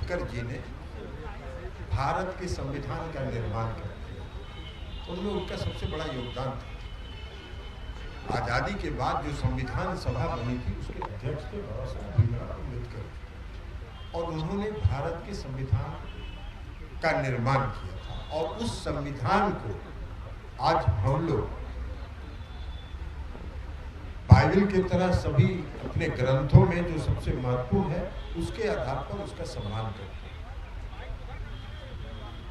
अम्बेडकर जी ने भारत के संविधान का निर्माण कर दिया। उनमें उनका सबसे बड़ा योगदान था। आज़ादी के बाद जो संविधान सभा बनी थी उसके अध्यक्ष थे बाबा साहब भीमराव अम्बेडकर, और उन्होंने भारत के संविधान का निर्माण किया था। और उस संविधान को आज हम लोग बाइबल की तरह सभी अपने ग्रंथों में जो सबसे महत्वपूर्ण है उसके आधार पर उसका सम्मान करते हैं।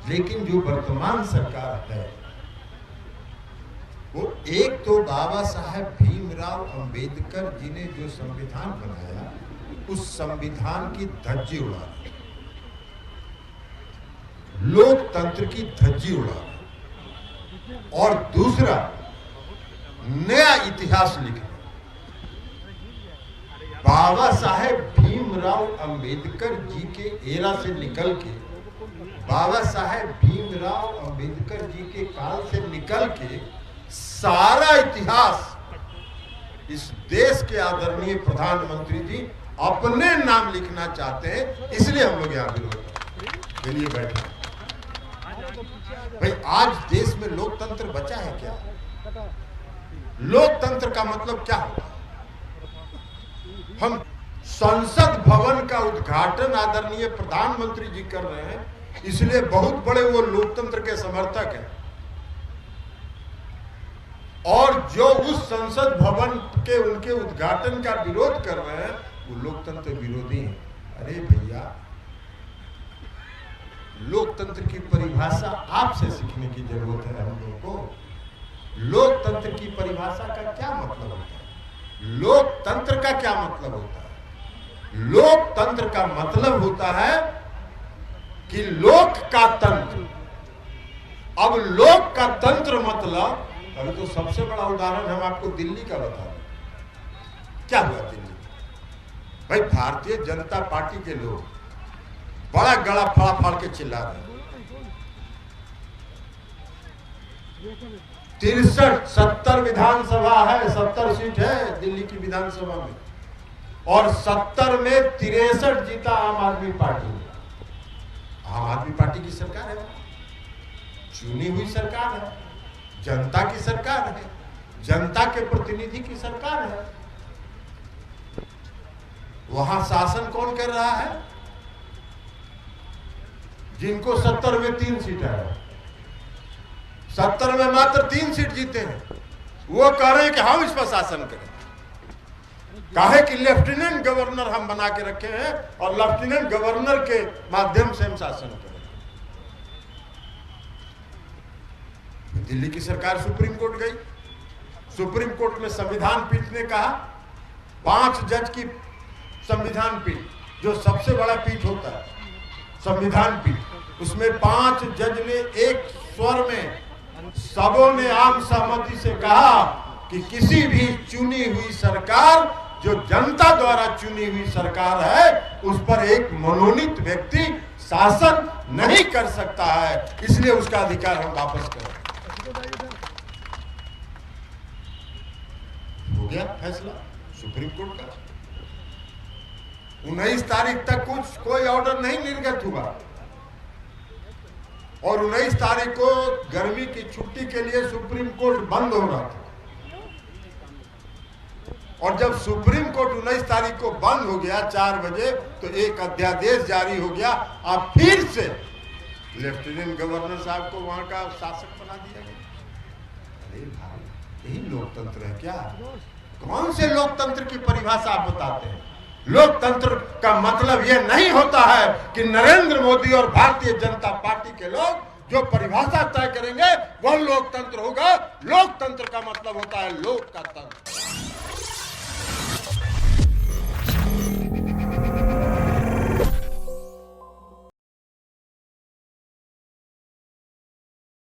लेकिन जो वर्तमान सरकार है वो एक तो बाबा साहेब भीमराव अंबेडकर जी ने जो संविधान बनाया उस संविधान की धज्जी उड़ा रही, लोकतंत्र की धज्जी उड़ा रही, और दूसरा नया इतिहास लिख रहे। बाबा साहेब भीमराव अंबेडकर जी के एरा से निकल के, बाबा साहेब भीमराव अंबेडकर जी के काल से निकल के सारा इतिहास इस देश के आदरणीय प्रधानमंत्री जी अपने नाम लिखना चाहते हैं, इसलिए हम लोग यहाँ विरोध के लिए बैठे हैं। भाई आज देश में लोकतंत्र बचा है क्या? लोकतंत्र का मतलब क्या होता है? हम संसद भवन का उद्घाटन आदरणीय प्रधानमंत्री जी कर रहे हैं, इसलिए बहुत बड़े वो लोकतंत्र के समर्थक हैं, और जो उस संसद भवन के उनके उद्घाटन का विरोध कर रहे हैं वो लोकतंत्र विरोधी हैं। अरे भैया, लोकतंत्र की परिभाषा आपसे सीखने की जरूरत है हम लोगों को। लोकतंत्र की परिभाषा का क्या मतलब होता है? लोकतंत्र का क्या मतलब होता है? लोकतंत्र का मतलब होता है कि लोक का तंत्र। अब लोक का तंत्र मतलब, अभी तो सबसे बड़ा उदाहरण हम आपको दिल्ली का बता दें। क्या हुआ दिल्ली? भाई भारतीय जनता पार्टी के लोग बड़ा गला फाड़ फाड़ के चिल्ला रहे हैं। 63-70 विधानसभा है, 70 सीट है दिल्ली की विधानसभा में, और 70 में 63 जीता आम आदमी पार्टी ने। आम आदमी पार्टी की सरकार है, चुनी हुई सरकार है, जनता की सरकार है, जनता के प्रतिनिधि की सरकार है। वहां शासन कौन कर रहा है? जिनको 70 में 3 सीट है, 70 में मात्र 3 सीट जीते हैं, वो कह रहे हैं कि हम इस पर शासन करें। काहे कि लेफ्टिनेंट गवर्नर हम बना के रखे हैं और लेफ्टिनेंट गवर्नर के माध्यम से हम शासन करें। दिल्ली की सरकार सुप्रीम कोर्ट गई। सुप्रीम कोर्ट में संविधान पीठ ने कहा, 5 जज की संविधान पीठ, जो सबसे बड़ा पीठ होता है संविधान पीठ, उसमें 5 जज ने एक स्वर में, सबों ने आम सहमति से कहा कि किसी भी चुनी हुई सरकार, जो जनता द्वारा चुनी हुई सरकार है, उस पर एक मनोनीत व्यक्ति शासन नहीं कर सकता है, इसलिए उसका अधिकार हम वापस करें। हो गया फैसला सुप्रीम कोर्ट का। 19 तारीख तक कोई ऑर्डर नहीं निर्गत हुआ, और 19 तारीख को गर्मी की छुट्टी के लिए सुप्रीम कोर्ट बंद हो रहा था। और जब सुप्रीम कोर्ट 19 तारीख को बंद हो गया 4 बजे, तो एक अध्यादेश जारी हो गया। अब फिर से लेफ्टिनेंट गवर्नर साहब को वहां का शासक बना दिया गया। अरे भाई, यही लोकतंत्र है क्या? कौन से लोकतंत्र की परिभाषा आप बताते हैं? लोकतंत्र का मतलब यह नहीं होता है कि नरेंद्र मोदी और भारतीय जनता पार्टी के लोग जो परिभाषा तय करेंगे वह लोकतंत्र होगा। लोकतंत्र का मतलब होता है लोक का तंत्र।